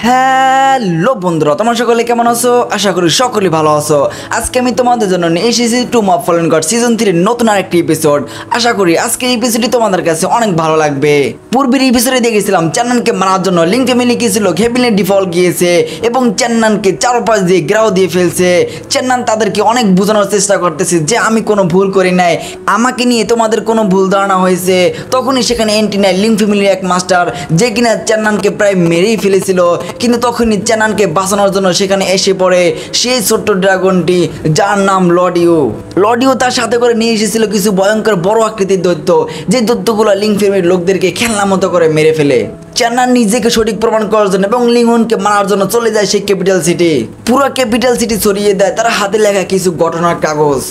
Hello বন্ধুরা, তোমরা সকলে কেমন আছো? আশা করি সকলেই ভালো আছো। আজকে আমি তোমাদের জন্য নিয়ে এসেছি টু মব ফলেন গড সিজন 3 নতুন আরেকটি এপিসোড। আশা করি আজকের এপিসোডটি তোমাদের কাছে অনেক ভালো লাগবে। পূর্বের এপিসোডে দেখেছিলাম চেন্নানকে মারার জন্য লিং ফ্যামিলি গিয়েছিল, হেভিলের ডিফল্ট গিয়েছে এবং চেন্নানকে চারপাশ দিয়ে গ্রাও দিয়ে ফেলছে। চেন্নান তাদেরকে অনেক বোঝানোর চেষ্টা করতেছে যে আমি কোনো ভুল করি নাই, আমাকে নিয়ে তোমাদের কোনো ভুল ধারণা হয়েছে। তখনই সেখানে এন্ট্রি নেয় লিং ফ্যামিলির এক মাস্টার, যে কিনা চেন্নানকে প্রায় মেরেই ফেলেছিল। কিন্তু তখনই চেন্নানকে বাঁচানোর জন্য সেখানে এসে পড়ে সেই ছোট্ট ড্রাগনটি, যার নাম লডিও। লডিও তার সাথে করে নিয়ে এসেছিল কিছু ভয়ঙ্কর বড় আকৃতির দৈত্য, যে দৈত্যগুলো লিং ফ্যামিলির লোকদেরকে খেলনা মতো করে মেরে ফেলে। চেন্নান নিজেকে সঠিক প্রমাণ করার জন্য এবং লিংহনকে মারার জন্য চলে যায় সেই ক্যাপিটাল সিটি। পুরো ক্যাপিটাল সিটি ছড়িয়ে দেয় তার হাতে লেখা কিছু ঘটনার কাগজ।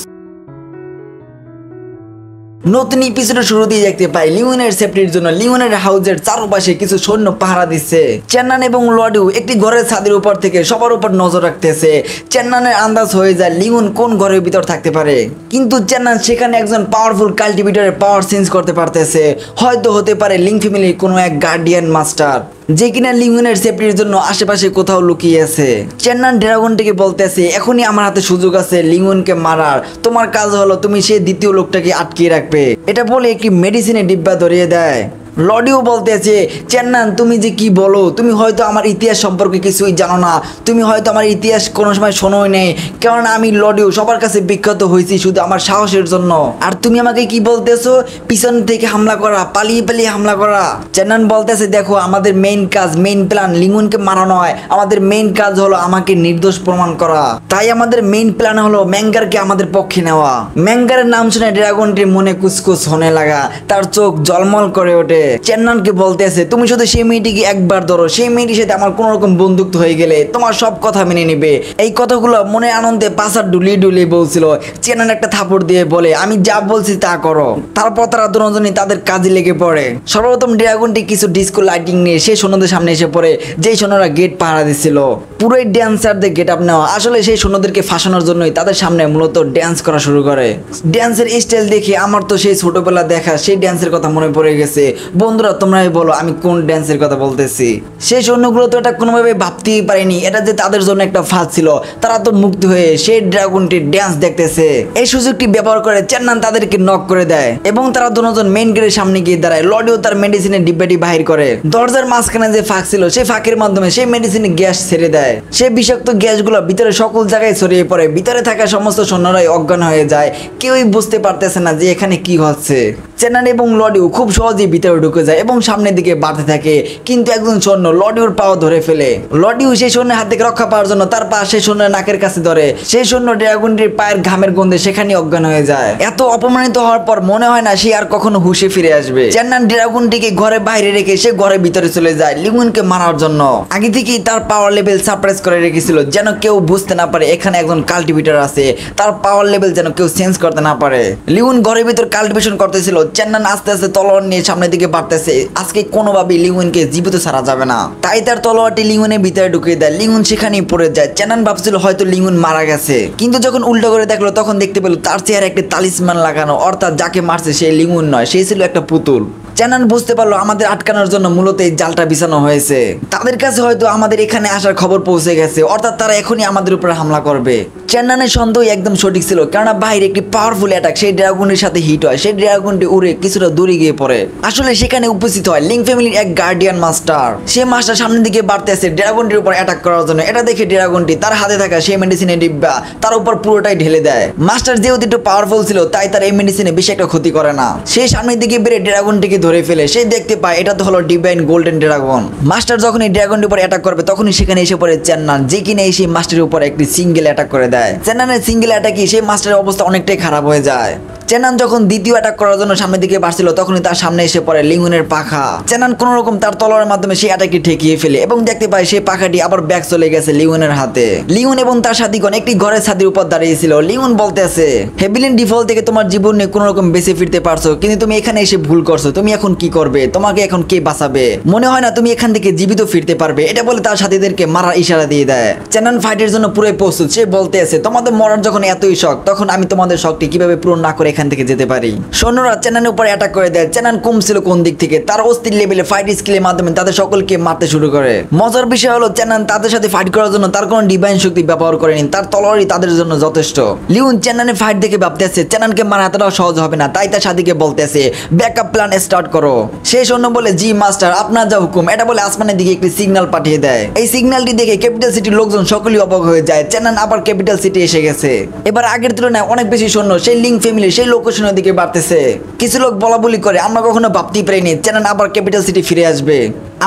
নতুন এপিসোডের শুরুতেই দেখতে পাই লিওনের সেফটির জন্য লিওনের হাউসের চারপাশে কিছু সৈন্য পাহারা দিচ্ছে। চেন্নান এবং লডিও একটি ঘরের ছাদের উপর থেকে সবার উপর নজর রাখতেছে। চেন্নানের আন্দাজ হয়ে যায় লিওন কোন ঘরের ভিতর থাকতে পারে, কিন্তু চেন্নান সেখানে একজন পাওয়ারফুল কাল্টিভেটরের পাওয়ার চেঞ্জ করতে পারতেছে। হয়তো হতে পারে লিং ফ্যামিলির কোনো এক গার্ডিয়ান মাস্টার, যে কিনা লিওনের সেফটির জন্য আশেপাশে কোথাও লুকিয়ে আছে। চেন্নান ড্রাগনটিকে বলতেছে এখনই আমার হাতে সুযোগ আছে লিওনকে মারার, তোমার কাজ হলো তুমি সেই দ্বিতীয় লোকটাকে আটকিয়ে রাখবে। এটা বলে একটি মেডিসিনের ডিব্বা ধরিয়ে দেয়। লডিও বলতেছে চেন্নান তুমি যে কি বলো, তুমি হয়তো আমার ইতিহাস সম্পর্কে কিছুই জানো না, তুমি হয়তো আমার ইতিহাস কোনো সময় শোনোই নেই, কারণ আমি লডিও সবার কাছে বিখ্যাত হয়েছি শুধু আমার সাহসের জন্য। আর তুমি আমাকে কি বলতেছো, পিছন থেকে হামলা করা, পালিয়ে পালিয়ে হামলা করা। চেন্নান বলতেছে দেখো আমাদের মেইন কাজ, মেইন প্ল্যান লিংহনকে মারা নয়, আমাদের মেইন কাজ হলো আমাকে নির্দোষ প্রমাণ করা। তাই আমাদের মেইন প্ল্যান হলো ম্যাঙ্গারকে আমাদের পক্ষে নেওয়া। ম্যাঙ্গারের নাম শুনে ড্রাগনটির মনে কুচকুচ হনে লাগা, তার চোখ জলমল করে ওঠে। চেন্নানকে বলতেছে তুমি শুধু সেই মেয়েটিকে একবার ধরো, সেই মেয়েটির সাথে আমার কোন রকম বন্ধুত্ব হয়ে গেলে তোমার সব কথা মেনে নিবে। এই কথাগুলো মনে আনন্দে পাশার ডুলিয়ে ডুলিয়ে বলছিল। চেন্নান একটা থাপড় দিয়ে বলে আমি যা বলছি তা করো। তারপর তারা দুজনই তাদের কাজে লেগে পড়ে। সর্বপ্রথম ড্রাগনটি কিছু ডিস্কো লাইটিং নিয়ে সেই সৈন্যদের সামনে এসে পড়ে, যেই সৈন্যরা গেট পাহারা দিচ্ছিল। পুরোই ড্যান্সারদের গেট আপ নেওয়া, আসলে সেই সৈন্যদেরকে ফাঁসানোর জন্যই তাদের সামনে মূলত ড্যান্স করা শুরু করে। ড্যান্সের স্টাইল দেখে আমার তো সেই ছোটবেলা দেখা সেই ড্যান্সের কথা মনে পড়ে গেছে। বন্ধুরা তোমরাই বলো আমি কোন ড্যান্সের কথা বলতেছি। সেই সৈন্যগুলো তো এটা কোনোভাবে ভাবতেই পারেনি এটা যে তাদের জন্য একটা ফাঁদ ছিল। তারা তো মুক্ত হয়ে সেই ড্রাগনটির ড্যান্স দেখতেছে। এই সুযোগটি ব্যবহার করে চেন্নান তাদেরকে নক করে দেয় এবং তারা দুজন মেইন গেটের সামনে গিয়ে দাঁড়ায়। লডিও তার মেডিসিনের ডিব্বাটি বাহির করে দরজার মাঝখানে যে ফাঁক ছিল সেই ফাঁকের মাধ্যমে সেই মেডিসিনে গ্যাস ছেড়ে দেয়। সেই বিষাক্ত গ্যাসগুলো ভিতরে সকল জায়গায় ছড়িয়ে পড়ে। ভিতরে থাকা সমস্ত সৈন্যরাই অজ্ঞান হয়ে যায়, কেউই বুঝতে পারতেছে না যে এখানে কি হচ্ছে। চেন্নান এবং লডিও খুব সহজেই ভিতরে ঢুকে যায় এবং সামনের দিকে বাড়তে থাকে, কিন্তু একজন সৈন্য লডিওর পাও ধরে ফেলে। লডিও সেই সৈন্যের হাত থেকে রক্ষা পাওয়ার জন্য তার পা সেই সৈন্যের নাকের কাছে ধরে। সেই সৈন্য ড্রাগনটির পায়ের ঘামের গন্ধে সেখানে অজ্ঞান হয়ে যায়। এত অপমানিত হওয়ার পর মনে হয় না সে আর কখনো হুশে ফিরে আসবে। চেন্নান ড্রাগনটিকে ঘরে বাইরে রেখে সে ঘরের ভিতরে চলে যায় লিংহনকে মারার জন্য। আগে থেকেই তার পাওয়ার লেভেল সারপ্রাইজ করে রেখেছিল, যেন কেউ বুঝতে না পারে এখানে একজন কাল্টিভেটর আছে। তার পাওয়ার লেভেল যেন কেউ চেঞ্জ করতে না পারে। লিংহন ঘরের ভিতর কাল্টিভেশন করতেছিল। চেন্নান আস্তে আস্তে তলোয়ার নিয়ে সামনের দিকে বাড়তেছে। আজকে কোনোভাবেই লিংহনকে জীবিত ছাড়া যাবে না, তাই তার তলোয়ারটি লিংহনের ভিতরে ঢুকিয়ে দেয়। লিংহন সেখানেই পড়ে যায়। চেন্নান ভাবছিল হয়তো লিংহন মারা গেছে, কিন্তু যখন উল্টো করে দেখলো তখন দেখতে পেল তার চেহারা একটা তালিসমান লাগানো, অর্থাৎ যাকে মারছে সেই লিংহন নয়, সেই ছিল একটা পুতুল। চেন্নান বুঝতে পারলো আমাদের আটকানোর জন্য মূলত এই জালটা বিছানো হয়েছে। তাদের কাছে হয়তো আমাদের এখানে আসার খবর পৌঁছে গেছে, অর্থাৎ তারা এখনই আমাদের উপরে হামলা করবে। চেন্নানের সন্দেহ একদম সঠিক ছিল, কেননা বাইরে একটি পাওয়ারফুল অ্যাটাক সেই ড্রাগনের সাথে হিট হয়। সেই ড্রাগনটি উড়ে কিছুটা দূরে গিয়ে পড়ে। আসলে সেখানে উপস্থিত হয় লিং ফ্যামিলির এক গার্ডিয়ান মাস্টার। সে মাস্টার সামনের দিকে বাড়তে আসে ড্রাগনটির উপর অ্যাটাক করার জন্য। এটা দেখে ড্রাগনটি তার হাতে থাকা সেই মেডিসিনের ডিব্বা তার উপর পুরোটাই ঢেলে দেয়। মাস্টার যেহেতু একটু পাওয়ারফুল ছিল তাই তার এই মেডিসিনে বেশি একটা ক্ষতি করে না। সে সামনের দিকে বেড়ে ড্রাগনটিকে ধরে ফেলে। সে দেখতে পায় এটা তো হলো ডিভাইন গোল্ডেন ড্রাগন। মাস্টার যখন এই ড্রাগনটির উপর অ্যাটাক করবে তখনই সেখানে এসে পড়ে চেন্নান, যে কিনা সেই মাস্টারের উপর একটি সিঙ্গেল অ্যাটাক করে দেয়। চেন্নানের সিঙ্গেল অ্যাটাকে সেই মাস্টারের অবস্থা অনেকটাই খারাপ হয়ে যায়। চেন্নান যখন দ্বিতীয় অ্যাটাক করার জন্য সামনের দিকে বাড়ছিল তখনই তার সামনে এসে পড়ে লিংহনের পাখা। চেন্নান কোন রকম তার তলোয়ারের মাধ্যমে সেই অ্যাটাকটি ঠেকিয়ে ফেলে এবং দেখতে পায় সেই পাখাটি আবার ব্যাক চলে গেছে লিংহনের হাতে। লিংহন এবং তার সাথীগণ একটি ঘরের ছাদের উপর দাঁড়িয়েছিল। লিংহন বলতেছে হেভিলেন ডিফল্ট থেকে তোমার জীবনে কোন রকম বেঁচে ফিরতে পারছো, কিন্তু তুমি এখানে এসে ভুল করছো। তুমি এখন কি করবে? তোমাকে এখন কে বাঁচাবে? মনে হয় না তুমি এখান থেকে জীবিত ফিরতে পারবে। এটা বলে তার সাথীদেরকে মারার ইশারা দিয়ে দেয়। চেন্নান ফাইটের জন্য পুরোই প্রস্তুত। সে বলতে আছে তোমাদের মরার যখন এতই শখ, তখন আমি তোমাদের শখটি কিভাবে পূরণ না করে এখান থেকে যেতে পারি। সৈন্যরা চেন্নানের উপর অ্যাটাক করে দেয়। চেন্নান কমছিল কোন দিক থেকে, তার অস্থির লেভেলে ফাইট স্কিলের মাধ্যমে তাদের সকলকে মারতে শুরু করে। মজার বিষয় হলো চেন্নান তাদের সাথে ফাইট করার জন্য তার কোনো ডিভাইন শক্তি ব্যবহার করেনি, তার তলোয়ারই তাদের জন্য যথেষ্ট। লিওন চেন্নানের ফাইট দেখে ভাবতেছে চেন্নানকে মারা এতটাও সহজ হবে না, তাই তার সাথীকে বলতেছে ব্যাকআপ প্ল্যান স্টার্ট করো। সেই সৈন্য বলে জি মাস্টার, আপনার যা হুকুম। এটা বলে আসমানের দিকে একটি সিগন্যাল পাঠিয়ে দেয়। এই সিগন্যালটি দেখে ক্যাপিটাল সিটির লোকজন সকলেই অবাক হয়ে যায়। চেন্নান আবার ক্যাপিটাল সিটি এসে গেছে। এবার আগের তুলনায় অনেক বেশি সৈন্য সেই লিং ফ্যামিলি সেই লোকেশনের দিকে বাড়তেছে। কিছু লোক বলা বলি করে আমরা কখনো ভাবতেই পারিনি চেন্নান আবার ক্যাপিটাল সিটি ফিরে আসবে।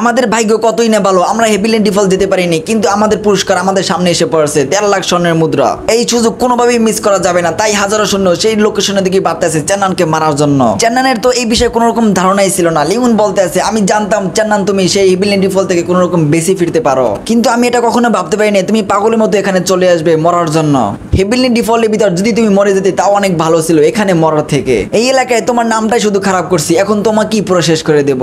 আমাদের ভাগ্য কতই না ভালো, আমরা হেভিল্যান্ড ডিফল্ট যেতে পারিনি, কিন্তু আমাদের পুরস্কার আমাদের সামনে এসে পড়েছে 1.5 লাখ স্বর্ণের মুদ্রা। এই সুযোগ কোনোভাবেই মিস করা যাবে না, তাই হাজারো সৈন্য সেই লোকেশনের দিকে বাড়তেছে চেন্নানকে মারার জন্য। চেন্নানের তো এই বিষয়ে কোনো রকম ধারণাই ছিল না। লিওন বলতে আছে আমি জানতাম চেন্নান তুমি সেই হেভিল্যান্ড ডিফল্ট থেকে কোনো রকম বেশি ফিরতে পারো, কিন্তু আমি এটা কখনো ভাবতে পারিনি তুমি পাগলের মতো এখানে চলে আসবে মরার জন্য। হেভিল্যান্ড ডিফল্টের ভিতর যদি তুমি মরে যেতে তাও অনেক ভালো ছিল এখানে মরার থেকে। এই এলাকায় তোমার নামটাই শুধু খারাপ করছি, এখন তোমাকে কি পুরো শেষ করে দেব।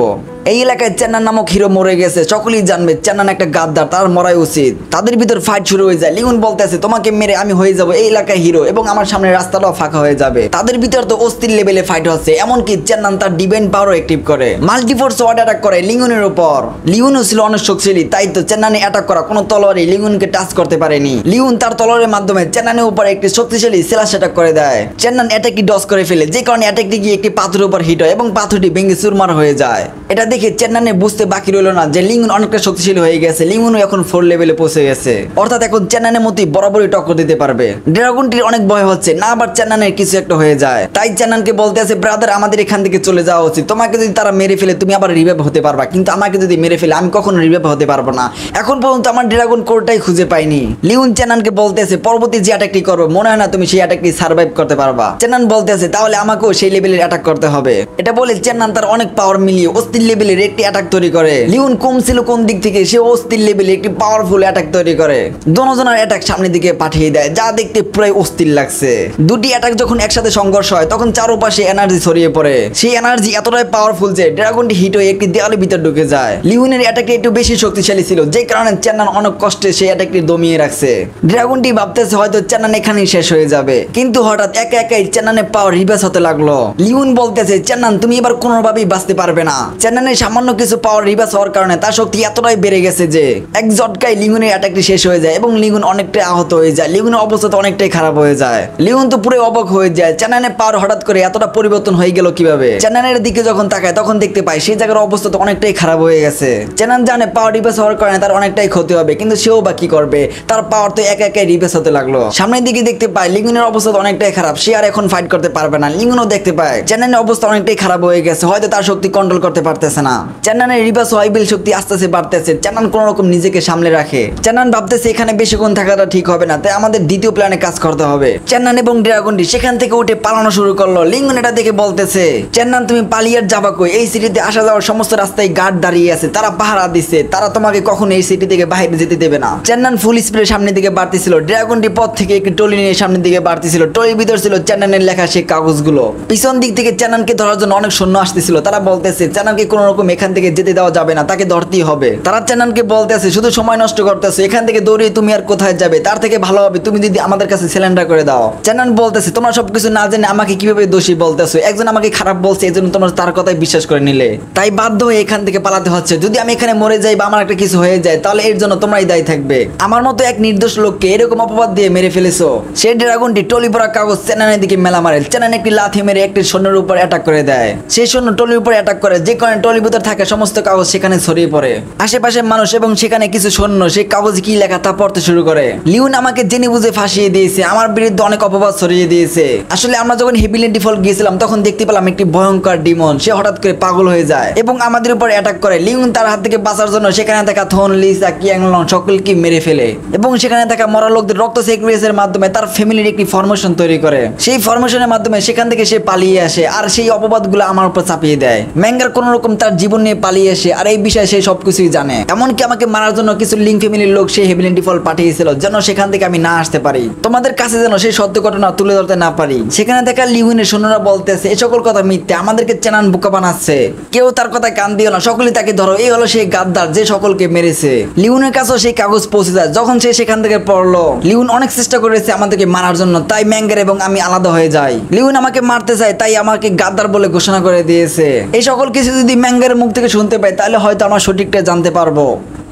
এই এলাকায় চেন্নান নামক হিরো মরে গেছে, সকলেই জানবে চেন্নান একটা গাদ্দার, তার মরাই উচিত। তাদের ভিতর ফাইট শুরু হয়ে যায়। লিওন বলতেছে তোমাকে মেরে আমি হয়ে যাব এই এলাকায় হিরো এবং আমার সামনে রাস্তাটাও ফাঁকা হয়ে যাবে। তাদের ভিতর তো অস্থির লেভেলে ফাইট হচ্ছে, এমনকি চেন্নান তার ডিভাইন পাওয়ার অ্যাক্টিভ করে মাল্টিফোর্স ওয়ার্ড অ্যাটাক করে লিওনের উপর। লিওনও ছিল অনেক শক্তিশালী, তাই তো চেন্নানে অ্যাটাক করা কোনো তলোয়ারই লিওনকে টাচ করতে পারেনি। লিওন তার তলোয়ারের মাধ্যমে চেন্নানের উপর একটি শক্তিশালী স্ল্যাশ অ্যাটাক করে দেয়। চেন্নান অ্যাটাকটি ডজ করে ফেলে, যে কারণে অ্যাটাকটি গিয়ে একটি পাথরের উপর হিট হয় এবং পাথরটি ভেঙে চুরমার হয়ে যায়। এটা দেখে চেন্নানে বুঝতে বাকি রইল না যে লিওন অনেকটা শক্তিশালী হয়ে গেছে। লিওনও এখন 4 লেভেলে পৌঁছে গেছে, অর্থাৎ এখন চেন্নানের মতোই বরাবরই টক্কর দিতে পারবে। ড্রাগনটির অনেক ভয় হচ্ছে না আবার চেন্নানের কিছু একটা হয়ে যায়, তাই চেন্নানকে বলতে আছে ব্রাদার আমাদের এখান থেকে চলে যাওয়া উচিত। তোমাকে যদি তারা মেরে ফেলে তুমি আবার রিভাইভ হতে পারবা, কিন্তু আমাকে যদি মেরে ফেলে আমি কখনো রিভাইভ হতে পারবো না। এখন পর্যন্ত আমার ড্রাগন কোরটাই খুঁজে পাইনি। লিওন চেন্নানকে বলতে আছে পরবর্তী যে অ্যাটাকটি করবো মনে হয় না তুমি সেই অ্যাটাকটি সার্ভাইভ করতে পারবা। চেন্নান বলতে আছে তাহলে আমাকেও সেই লেভেলের অ্যাটাক করতে হবে। এটা বলে চেন্নান তার অনেক পাওয়ার মিলিয়ে অস্থির লেভেলের একটি অ্যাটাক তৈরি করে। লিওন কম ছিল কোন দিক থেকে, সে অস্থির লেভেলে একটি পাওয়ারফুল অ্যাটাক তৈরি করে। দোনোজনের অ্যাটাক সামনের দিকে পাঠিয়ে দেয়, যা দেখতে পুরাই অস্থির লাগছে। দুটি অ্যাটাক যখন একসাথে সংঘর্ষ হয় তখন চারপাশে এনার্জি ছড়িয়ে পড়ে। সেই এনার্জি এতটাই পাওয়ারফুল যে ড্রাগনটি হিট হয়ে একটি দেওয়ালের ভিতর ঢুকে যায়। লিওনের অ্যাটাকটি একটু বেশি শক্তিশালী ছিল, যে কারণে চেন্নান অনেক কষ্টে সেই অ্যাটাকটি দমিয়ে রাখছে। ড্রাগনটি ভাবতেছে হয়তো চেন্নান এখানেই শেষ হয়ে যাবে, কিন্তু হঠাৎ একা একাই চেন্নানের পাওয়ার রিভার্স হতে লাগলো। লিওন বলতেছে চেন্নান তুমি এবার কোনোভাবেই বাঁচতে পারবে না। চেন্নানের সামান্য কিছু পাওয়ার রিভার্স হওয়ার কারণে তার শক্তি এতটাই বেড়ে গেছে যে এক ঝটকায় লিওনের অ্যাটাকটি শেষ হয়ে যায় এবং লিওন অনেকটাই আহত হয়ে যায়। লিওনের অবস্থা তো অনেকটাই খারাপ হয়ে যায়। লিওন তো পুরো অবাক হয়ে যায় চেন্নানের পাওয়ার হঠাৎ করে এতটা পরিবর্তন হয়ে গেল কিভাবে। চেন্নানের দিকে যখন তাকায় তখন দেখতে পায় সেই জায়গার অবস্থা তো অনেকটাই খারাপ হয়ে গেছে। চেন্নান জানে পাওয়ার রিভার্স হওয়ার কারণে তার অনেকটাই ক্ষতি হবে, কিন্তু সেও বা কি করবে, তার পাওয়ার তো একা একাই রিভার্স হতে লাগলো। সামনের দিকে দেখতে পায় লিওনের অবস্থা তো অনেকটাই খারাপ, সে আর এখন ফাইট করতে পারবে না। লিওনও দেখতে পায় চেন্নানের অবস্থা অনেকটাই খারাপ হয়ে গেছে, হয়তো তার শক্তি কন্ট্রোল করতে পারতেছে না। চেন্নানের রিভার্স ওয়াইবিল শক্তি আস্তে আস্তে বাড়তেছে। চেন্নান কোন রকম নিজেকে সামলে রাখে। চেন্নান ভাবতেছে এখানে বেশিক্ষণ থাকাটা ঠিক হবে না, তাই আমাদের দ্বিতীয় প্ল্যানে কাজ করতে হবে। চেন্নান এবং ড্রাগনটি সেখান থেকে উঠে পালানো শুরু করলো। লিওন এটা দেখে বলতেছে চেন্নান তুমি পালিয়ে যাবা কই, এই সিটিতে আসা যাওয়ার সমস্ত রাস্তায় গার্ড দাঁড়িয়ে আছে, তারা পাহারা দিচ্ছে, তারা তোমাকে কখনো এই সিটি থেকে বাইরে যেতে দেবে না। চেন্নান ফুল স্পিডে সামনের দিকে বাড়তেছিল। ড্রাগনটি পথ থেকে একটি টলি নিয়ে সামনের দিকে বাড়তেছিল। টলির ভিতর ছিল চেন্নানের লেখা সেই কাগজগুলো। পিছন দিক থেকে চেন্নানকে ধরার জন্য অনেক সৈন্য আসতেছিল। তারা বলতেছে চেন্নানকে কোনো রকম এখান থেকে যেতে দেওয়া যাবে না, তাকে ধরতেই হবে। তারা চেন্নানকে বলতেছে শুধু সময় নষ্ট করতেছে, এখান থেকে দৌড়িয়ে তুমি আর কোথায় যাবে, তার থেকে ভালো হবে তুমি যদি আমাদের কাছে সিলিন্ডার করে দাও। চেন্নান বলতেছে তোমরা সবকিছু না জেনে আমাকে কিভাবে দোষী বলতেছো, একজন আমাকে খারাপ বলছে এজন্য তোমরা তার কথাই বিশ্বাস করে নিলে, তাই বাধ্য হয়ে এখান থেকে পালাতে হচ্ছে। যদি আমি এখানে মরে যাই বা আমার একটা কিছু হয়ে যায় তাহলে এর জন্য তোমরাই দায়ী থাকবে। আমার মতো এক নির্দোষ লোককে এরকম অপবাদ দিয়ে মেরে ফেলেছো। সেই ড্রাগনটি টলি পড়া কাগজ চেন্নানের দিকে মেলা মারে। চেন্নান একটি লাথি মেরে একটি সৈন্যের উপর অ্যাটাক করে দেয়। সেই সৈন্য টলির উপর অ্যাটাক করে, যে কারণে টলির ভিতর থাকা সমস্ত কাগজ সেখানে ছড়িয়ে পড়ে। আশেপাশের মানুষ এবং সেখানে কিছু সৈন্য সেই কাগজে কি লেখা তা পড়তে শুরু করে। লিওন আমাকে জেনে বুঝে ফাঁসিয়ে দিয়েছে, আমার বিরুদ্ধে অনেক অপবাদ ছড়িয়ে দিয়েছে। আসলে আমরা যখন হেভিল্যান্ড ডিফল্ট গিয়েছিলাম তখন দেখতে পেলাম একটি ভয়ঙ্কর ডিমন, সে হঠাৎ করে পাগল হয়ে যায় এবং আমাদের উপর অ্যাটাক করে। লিওন তার হাত থেকে বাঁচার জন্য সেখানে থাকা থন, লিসা, কিয়াংলং সকলকে মেরে ফেলে এবং সেখানে থাকা মরা লোকদের রক্ত সেক্রিফাইসের মাধ্যমে তার ফ্যামিলির একটি ফরমেশন তৈরি করে। সেই ফরমেশনের মাধ্যমে সেখান থেকে সে পালিয়ে আসে আর সেই অপবাদগুলো আমার উপর চাপিয়ে দেয়। ম্যাঙ্গার কোন রকম তার জীবন নিয়ে পালিয়ে আসে আর আর এই বিষয়ে সে সবকিছুই জানে। এমনকি আমাকে মারার জন্য কিছু লিং ফ্যামিলির লোক সেই হেভিলেন্টি ফল পাঠিয়েছিল যেন সেখান থেকে আমি না আসতে পারি, তোমাদের কাছে যেন সেই সত্য ঘটনা তুলে ধরতে না পারি। সেখানে দেখা লিউনের সৈন্যরা বলতেছে এই সকল কথা মিথ্যে, আমাদেরকে চেনান বোকা বানাচ্ছে, কেউ তার কথা কান দিও না, সকলেই তাকে ধরো, এই হলো সেই গাদ্দার যে সকলকে মেরেছে। লিউনের কাছেও সেই কাগজ পৌঁছে যায়। যখন সে সেখান থেকে পড়লো, লিউন অনেক চেষ্টা করেছে আমাদেরকে মারার জন্য, তাই ম্যাঙ্গার এবং আমি আলাদা হয়ে যাই। লিউন আমাকে মারতে চায়, তাই আমাকে গাদ্দার বলে ঘোষণা করে দিয়েছে। এই সকল কিছু যদি ম্যাঙ্গারের মুখ থেকে শুনতে পাই তাহলে হয়তো আমার সঠিকটা জানতে পারবো।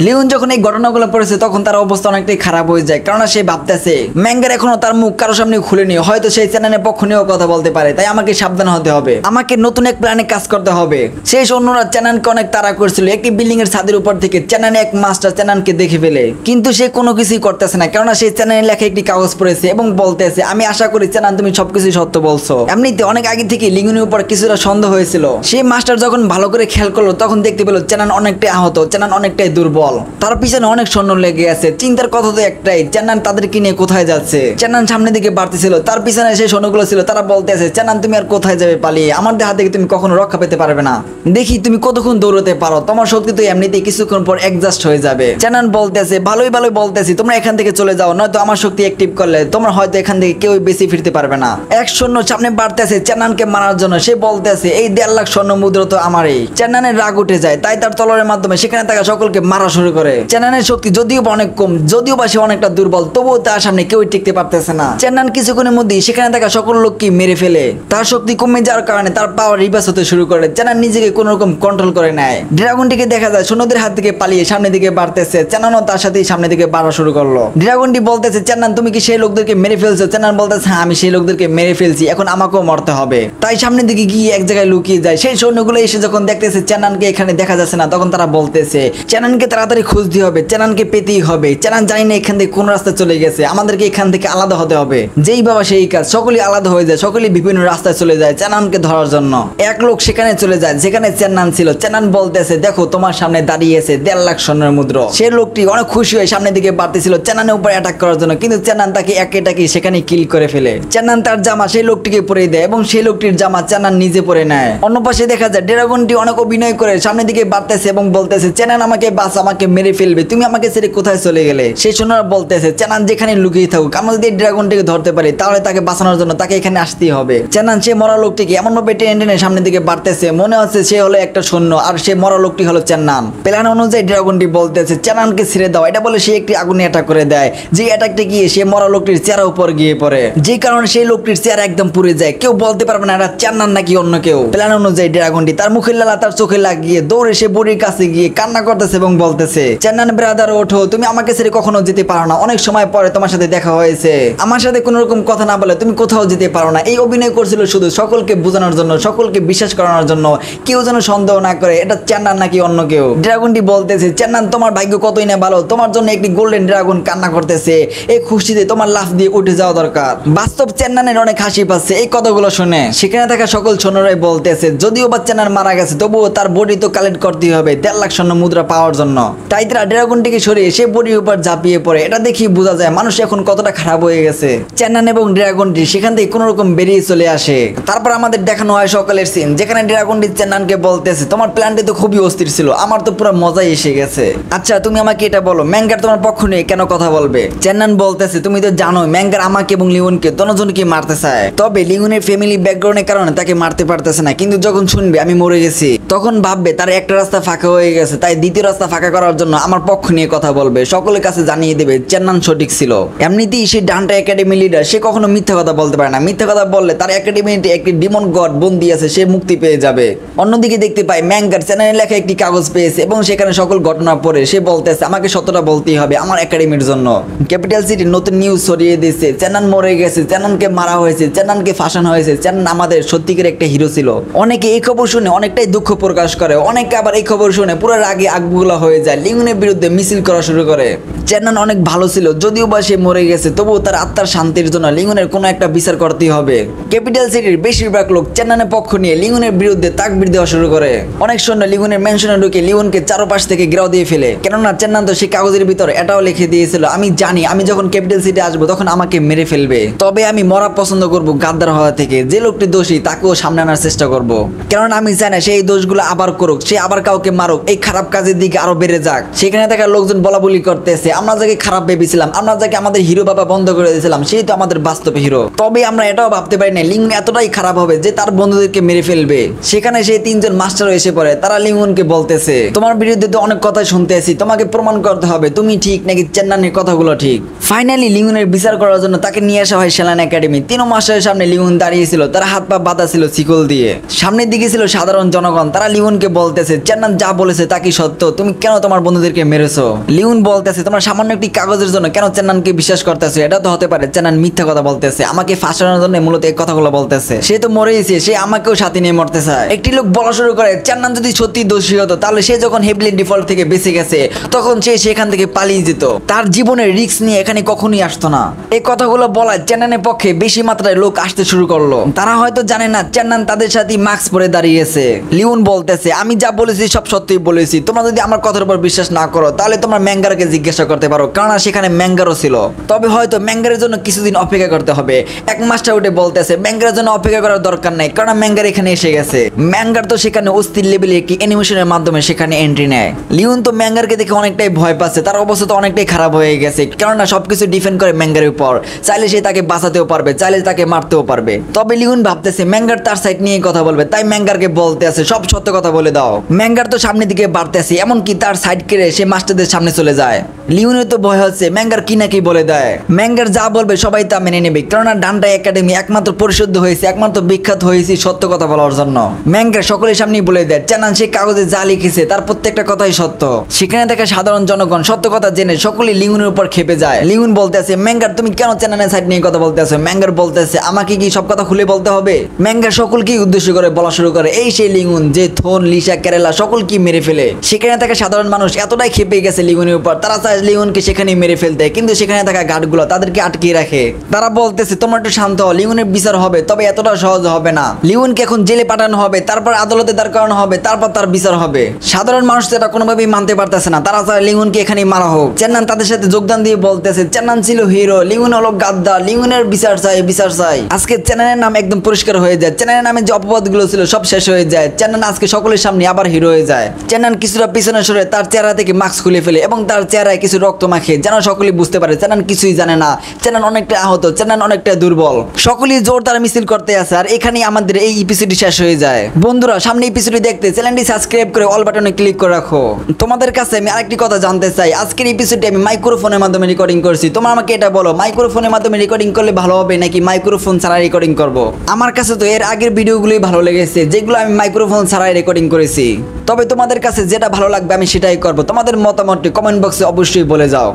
লিওন যখন এই ঘটনাগুলো পড়েছে তখন তার অবস্থা অনেকটাই খারাপ হয়ে যায়, কারণ সে ভাবতেছে ম্যাঙ্গার এখনো তার মুখ কারো সামনে খুলেনি, হয়তো সেই চ্যানেলের পক্ষ নিয়েও কথা বলতে পারে, তাই আমাকে সাবধান হতে হবে, আমাকে নতুন এক প্ল্যানে কাজ করতে হবে। সেই অন্যরা চ্যানেলকে অনেক তাড়া করছিল। একটি বিল্ডিং এর ছাদের উপর থেকে চ্যানেল এক মাস্টার চ্যানেলকে দেখে ফেলে, কিন্তু সে কোনো কিছুই করতেছে না, কারণ সেই চ্যানেলে লেখা একটি কাগজ পড়েছে এবং বলতেছে আমি আশা করি চ্যানেল তুমি সবকিছু সত্য বলছো। এমনিতে অনেক আগে থেকে লিঙ্গনের উপর কিছুটা সন্দেহ হয়েছিল। সেই মাস্টার যখন ভালো করে খেয়াল করলো তখন দেখতে পেল চ্যানেল অনেকটাই আহত, চ্যানেল অনেকটাই দুর্বল, তার পিছনে অনেক সৈন্য লেগে আছে। চিন্তার কথা তো একটাই, চ্যানান তাদেরকে নিয়ে কোথায় যাচ্ছে। চ্যানান সামনের দিকে বাড়তেছিল, তার পিছনে সেই সৈন্যগুলো ছিল, তারা বলতেছে চ্যানান তুমি আর কোথায় যাবে পালিয়ে, আমাদের হাত থেকে তুমি কখনো রক্ষা পেতে পারবে না, দেখি তুমি কতক্ষণ দৌড়তে পারো, তোমার শক্তি তো এমনিতেই কিছুক্ষণ পর অ্যাডজাস্ট হয়ে যাবে। চ্যানান বলতেছে ভালোই বলতেছি তোমরা এখান থেকে চলে যাও, নয়তো আমার শক্তি অ্যাক্টিভ করলে তোমরা হয়তো এখান থেকে কেউ বেশি ফিরতে পারবে না। এক সৈন্য সামনে বাড়তেছে চ্যানানকে মারার জন্য, সে বলতেছে এই 1.5 লাখ স্বর্ণ মুদ্রা তো আমারই। চ্যানানের রাগ উঠে যায়, তাই তার তলোয়ারের মাধ্যমে সেখানে থাকা সকলকে মারা শুরু করে। চ্যানানের শক্তি যদিও বা অনেক কম, যদিও বা সে অনেকটা দুর্বল, তবুও তার সামনে কেউ টিকতে পারতেছে না। চ্যানান কিছুক্ষণের মধ্যেই সেখানে থাকা সকল লোককে মেরে ফেলে। তার শক্তি কমে যাওয়ার কারণে তার পাওয়ার রিভার্স হতে শুরু করে। চ্যানান নিজেকে কোন রকম কন্ট্রোল করে নেয়। ড্রাগনটিকে দেখা যায় সৈন্যদের হাত থেকে পালিয়ে সামনের দিকে বাড়তেছে। চ্যানানও তার সাথেই সামনের দিকে বাড়া শুরু করলো। ড্রাগনটি বলতেছে চ্যানান তুমি কি সেই লোকদেরকে মেরে ফেলছো? চ্যানান বলতেছে হ্যাঁ আমি সেই লোকদেরকে মেরে ফেলছি, এখন আমাকেও মরতে হবে। তাই সামনের দিকে গিয়ে এক জায়গায় লুকিয়ে যায়। সেই সৈন্যগুলো এসে যখন দেখতেছে চ্যানানকে এখানে দেখা যাচ্ছে না, তখন তারা বলতেছে চ্যানানকে তাড়াতাড়ি খুঁজতে হবে, চ্যানানকে পেতেই হবে। চ্যানান জানি না এখান থেকে কোন রাস্তা চলে গেছে, আমাদেরকে এখান থেকে আলাদা হতে হবে। যেই বাবা সেই কাজ, সকলেই আলাদা হয়ে যায়, সকলেই বিভিন্ন রাস্তায় চলে যায় চ্যানানকে ধরার জন্য। এক লোক সেখানে চলে যায় যেখানে চ্যানান ছিল। চ্যানান বলতেছে দেখো তোমার সামনে দাঁড়িয়ে আছে 1.5 লাখ স্বর্ণের মুদ্রা। সেই লোকটি অনেক খুশি হয়ে সামনের দিকে বাড়তেছিল চ্যানানের উপর অ্যাটাক করার জন্য, কিন্তু চ্যানান তাকে একে সেখানে কিল করে ফেলে। চ্যানান তার জামা সেই লোকটিকে পরে দেয় এবং সেই লোকটির জামা চ্যানান নিজে পরে নেয়। অন্য পাশে দেখা যায় ড্রাগনটি অনেক অভিনয় করে সামনের দিকে বাড়তেছে এবং বলতেছে চ্যানান আমাকে বাস, আমাকে মেরে ফেলবে, তুমি আমাকে ছেড়ে কোথায় চলে গেলে? সেই সৈন্যরা বলতেছে চ্যানান যেখানে লুকিয়ে থাকুক, আমরা যদি ড্রাগনটিকে ধরতে পারি তাহলে তাকে বাঁচানোর জন্য তাকে এখানে আসতেই হবে। চ্যানান সে মরা লোকটিকে এমন ভাবে টেনে সামনের দিকে বাড়তেছে, মনে হচ্ছে সে হলো একটা সৈন্য আর সে মরা লোকটি হলো চ্যানান। প্ল্যান অনুযায়ী ড্রাগনটি বলতেছে চ্যানানকে ছেড়ে দাও, এটা বলে সে একটি আগুনে অ্যাটাক করে দেয়। যে অ্যাটাকটা গিয়ে সে মরা লোকটির চেহারা উপর গিয়ে পড়ে, যে কারণে সেই লোকটির চেহারা একদম পুড়ে যায়। কেউ বলতে পারবে না এটা চ্যানান নাকি অন্য কেউ। প্ল্যান অনুযায়ী ড্রাগনটি তার মুখের লালা তার চোখে লাগিয়ে দৌড়ে সে বুড়ির কাছে গিয়ে কান্না করতেছে এবং বলতেছে চ্যানান ব্রাদার ওঠো, তুমি আমাকে ছেড়ে কখনো যেতে পারো না, অনেক সময় পরে তোমার সাথে দেখা হয়েছে, আমার সাথে কোনো রকম কথা না বলে তুমি কোথাও যেতে পারো না। এই অভিনয় করছিল শুধু সকলকে বোঝানোর জন্য, সকলকে বিশ্বাস করানোর জন্য, কেউ যেন সন্দেহ না করে এটা চ্যানান নাকি অন্য কেউ। ড্রাগনটি বলতেছে চ্যানান তোমার ভাগ্য কতই না ভালো, তোমার জন্য একটি গোল্ডেন ড্রাগন কান্না করতেছে, এই খুশিতে তোমার লাফ দিয়ে উঠে যাওয়া দরকার। বাস্তব চ্যানানের অনেক হাসি পাচ্ছে এই কথাগুলো শুনে। সেখানে থাকা সকল সৈন্যরাই বলতেছে যদিও বা চ্যানান মারা গেছে তবুও তার বডি তো কালেক্ট করতেই হবে 1.5 লাখ স্বর্ণ মুদ্রা পাওয়ার জন্য। তাই তারা ড্রাগনটিকে সরিয়ে সে বডির উপর ঝাঁপিয়ে পড়ে। এটা দেখি বোঝা যায় মানুষ এখন কতটা খারাপ হয়ে গেছে। চ্যানান এবং ড্রাগনটি সেখান থেকে কোনো রকম বেরিয়ে চলে আসে। তারপর আমাদের দেখানো হয় সকালের সিন, যেখানে ড্রাগনটি চ্যানানকে বলতেছে তোমার প্ল্যানটি তো খুবই অস্থির ছিল, আমার তো পুরো মজাই এসে গেছে। আচ্ছা তুমি আমাকে এটা বলো, ম্যাঙ্গার তোমার পক্ষ নিয়ে কেন কথা বলবে? চ্যানান বলতেছে তুমি তো জানো ম্যাঙ্গার আমাকে এবং লিওনকে দুজনকে মারতে চায়, তবে লিওনের ফ্যামিলি ব্যাকগ্রাউন্ডের কারণে তাকে মারতে পারতেছে না, কিন্তু যখন শুনবে আমি মরে গেছি তখন ভাববে তার একটা রাস্তা ফাঁকা হয়ে গেছে, তাই দ্বিতীয় রাস্তা ফাঁকা করার জন্য আমার পক্ষ নিয়ে কথা বলবে, সকলের কাছে জানিয়ে দেবে চ্যানান সঠিক ছিল। এমনিতেই সে ডান্টা একাডেমি লিডার, সে কখনো মিথ্যা কথা বলতে পারে না, মিথ্যা কথা বললে তার একাডেমিতে একটি ডিমন গড বন্দী আছে, সে মুক্তি পেয়ে যাবে। অন্যদিকে দেখতে পাই ম্যাঙ্গার চ্যানেলে লেখা একটি কাগজ পেয়েছে এবং সেখানে সকল ঘটনা পড়ে সে বলতেছে আমাকে সত্যটা বলতেই হবে আমার একাডেমির জন্য। ক্যাপিটাল সিটি নতুন নিউজ ছড়িয়ে দিয়েছে চ্যানান মরে গেছে, চ্যানানকে মারা হয়েছে, চ্যানানকে ফাঁসানো হয়েছে, চ্যানান আমাদের সত্যিকার একটা হিরো ছিল। অনেকে এই খবর শুনে অনেকটাই দুঃখ প্রকাশ করে, অনেকে আবার এই খবর শুনে পুরো রাগে আগবুলা হয়ে যায়। যায়, লিওনের বিরুদ্ধে মিছিল করা শুরু করে। চেন্নান অনেক ভালো ছিল, যদিও বা সে মরে গেছে, তবুও তার আত্মার শান্তির জন্য লিওনের কোনো একটা বিচার করতেই হবে। ক্যাপিটাল সিটির বেশিরভাগ লোক চেন্নানের পক্ষ নিয়ে লিওনের বিরুদ্ধে তাকবির দেওয়া শুরু করে। অনেক সৈন্য লিওনের ম্যানশনে ঢুকে লিওনকে চারপাশ থেকে ঘেরাও দিয়ে ফেলে, কেননা চেন্নান তো সেই কাগজের ভিতর এটাও লিখে দিয়েছিল, আমি জানি আমি যখন ক্যাপিটাল সিটি আসবো তখন আমাকে মেরে ফেলবে, তবে আমি মরা পছন্দ করব গাদ্দার হওয়া থেকে। যে লোকটি দোষী তাকেও সামনে আনার চেষ্টা করব, কেননা আমি চাই না সেই দোষগুলো আবার করুক, সে আবার কাউকে মারুক, এই খারাপ কাজের দিকে আরো বেড়ে যাক। সেখানে থাকা লোকজন বলাবলি করতেছে, আমরা যাকে খারাপ ভেবেছিলাম, আমরা যাকে আমাদের হিরো বাবা বন্ধ করে দিয়েছিলাম, সেই তো আমাদের বাস্তব হিরো। তবে আমরা এটাও ভাবতে পারি না লিওন এতটাই খারাপ হবে যে তার বন্ধুদেরকে মেরে ফেলবে। সেখানে সেই তিনজন মাস্টার এসে পড়ে, তারা লিওনকে বলতেছে, তোমার বিরুদ্ধে তো অনেক কথা শুনতে আসি, তোমাকে প্রমাণ করতে হবে তুমি ঠিক নাকি চেন্নানের কথাগুলো ঠিক। ফাইনালি লিওনের বিচার করার জন্য তাকে নিয়ে আসা হয় সেলান একাডেমি। 3 মাস্টারের সামনে লিওন দাঁড়িয়েছিল, তার হাত পা বাঁধা ছিল শিকল দিয়ে। সামনের দিকে ছিল সাধারণ জনগণ, তারা লিওনকে বলতেছে চেন্নান যা বলেছে তা কি সত্য, তুমি কেন তোমার বন্ধুদেরকে মেরেছো? লিওন বলতেছে, তোমরা সামান্য একটি কাগজের জন্য কেন চেন্নানকে বিশ্বাস করতেছো? এটা তো হতে পারে চেন্নান মিথ্যা কথা বলতেছে, আমাকে ফাঁসানোর জন্য মূলত এই কথাগুলো বলতেছে, সে তো মরেইছে, সে আমাকেও সাথে নিয়ে মরতে চায়। একটি লোক বলা শুরু করে, চেন্নান যদি সত্যি দোষী হতো তাহলে সে যখন হেভিলি ডিফল্ট থেকে বেঁচে গেছে তখন সে সেখান থেকে পালিয়ে যেত, তার জীবনের রিস্ক নিয়ে এখানে কখনোই আসতো না। এই কথাগুলো বলায় চেন্নানের পক্ষে বেশি মাত্রায় লোক আসতে শুরু করলো। তারা হয়তো জানে না চেন্নান তাদের সাথে মাস্ক পরে দাঁড়িয়েছে। লিওন বলতেছে, আমি যা বলেছি সব সত্যিই বলেছি, তোমরা যদি আমার কথার উপর বিশ্বাস না করো তাহলে তোমরা ম্যাঙ্গারকে জিজ্ঞাসা করতে পারো, কারণ সেখানে ম্যাঙ্গারও ছিল। তবে হয়তো ম্যাঙ্গারের জন্য কিছুদিন অপেক্ষা করতে হবে। এক মাস্টার উঠে বলতেছে, ম্যাঙ্গারের জন্য অপেক্ষা করার দরকার নাই, কারণ ম্যাঙ্গার এখানে এসে গেছে। ম্যাঙ্গার তো সেখানে অস্থির লেভেলে একটি অ্যানিমেশনের মাধ্যমে সেখানে এন্ট্রি নেয়। লিওন তো ম্যাঙ্গারকে দেখে অনেকটাই ভয় পাচ্ছে, তার অবস্থা তো অনেকটাই খারাপ হয়ে গেছে, কেননা সবকিছু ডিফেন্ড করে ম্যাঙ্গারের উপর, চাইলে সে তাকে বাঁচাতেও পারবে, চাইলে তাকে মারতেও পারবে। তবে লিওন ভাবতেছে ম্যাঙ্গার তার সাইড নিয়ে কথা বলবে, তাই ম্যাঙ্গারকে বলতে আছে সব সত্য কথা বলে দাও। ম্যাঙ্গার তো সামনের দিকে বাড়তেছে, এমনকি তার সাইড কেড়ে সে মাস্টারদের সামনে চলে যায়। লিওনের তো ভয় হচ্ছে ম্যাঙ্গার কি নাকি বলে দেয়। ম্যাঙ্গার যা বলবে সবাই তা মেনে নেবে, কেননা ডান্ডা একাডেমি একমাত্র পরিশুদ্ধ হয়েছে, একমাত্র বিখ্যাত হয়েছে সত্য কথা বলার জন্য। ম্যাঙ্গার সকলের সামনেই বলে দেয় চেন্নান সে কাগজে যা লিখেছে তার প্রত্যেকটা কথাই সত্য। সেখানে থাকা সাধারণ জনগণ সত্য কথা জেনে সকলেই লিওনের উপর খেপে যায়। লিওন বলতেছে, ম্যাঙ্গার তুমি কেন চেন্নানের সাইড নিয়ে কথা বলতেছো? ম্যাঙ্গার বলতেছে, আমাকে কি সব কথা খুলে বলতে হবে? ম্যাঙ্গার সকলকেই উদ্দেশ্য করে বলা শুরু করে, এই সেই লিওন যে থোন, লিসা, কেরালা সকলকে মেরে ফেলে। সেখানে থাকা সাধারণ মানুষ এতটাই খেপে গেছে লিওনের উপর, তারা চায় লিওনকে সেখানেই মেরে ফেলতে, কিন্তু সেখানে থাকা গার্ডগুলো তাদেরকে আটকে রাখে। তারা বলতেছে, তোমরা একটু শান্ত হও, লিওনের বিচার হবে, তবে এতটা সহজ হবে না। লিওনকে এখন জেলে পাঠানো হবে, তারপর আদালতে দাঁড় করানো হবে, তারপর তার বিচার হবে। সাধারণ মানুষ এটা কোনোভাবেই মানতে পারতেছে না, তারা চায় লিওনকে এখানেই মারা হোক। চেন্নান তাদের সাথে যোগদান দিয়ে বলতেছে, চেন্নান ছিল হিরো, লিওন হলো গাদ্দার, লিওনের বিচার চাই, বিচার চাই। আজকে চেন্নানের নাম একদম পরিষ্কার হয়ে যায়, চেন্নানের নামে যে অপবাদগুলো ছিল সব শেষ হয়ে যায়। চেন্নান আজকে সকলের সামনে আবার হিরো হয়ে যায়। চেন্নান কিছুটা পিছনে সরে তার চেহারা থেকে মাস্ক খুলে ফেলে এবং তার চেহারায় কিছু রক্ত মাখে, যেন সকলেই বুঝতে পারে চেন্নান কিছুই জানে না, চেন্নান অনেকটা আহত, চেন্নান অনেকটা দুর্বল। সকলেই জোরদার মিছিল করতে আছে, আর এখানেই আমাদের এই এপিসোডটি শেষ হয়ে যায়। বন্ধুরা, সামনে এপিসোডটি দেখতে চ্যানেলটি সাবস্ক্রাইব করে অল বাটনে ক্লিক করে রাখো। তোমাদের কাছে আমি আরেকটি কথা জানতে চাই, আজকের এপিসোডটি আমি মাইক্রোফোনের মাধ্যমে রেকর্ডিং করছি, তোমরা আমাকে এটা বলো, মাইক্রোফোনের মাধ্যমে রেকর্ডিং করলে ভালো হবে নাকি মাইক্রোফোন ছাড়া রেকর্ডিং করব? আমার কাছে তো এর আগের ভিডিওগুলোই ভালো লেগেছে, যেগুলো আমি মাইক্রোফোন ছাড়াই রেকর্ডিং করেছি। তবে তোমাদের কাছে যেটা ভালো লাগবে আমি সেটাই করব। তোমাদের মতামতটি কমেন্ট বক্সে অবশ্যই বলে যাও।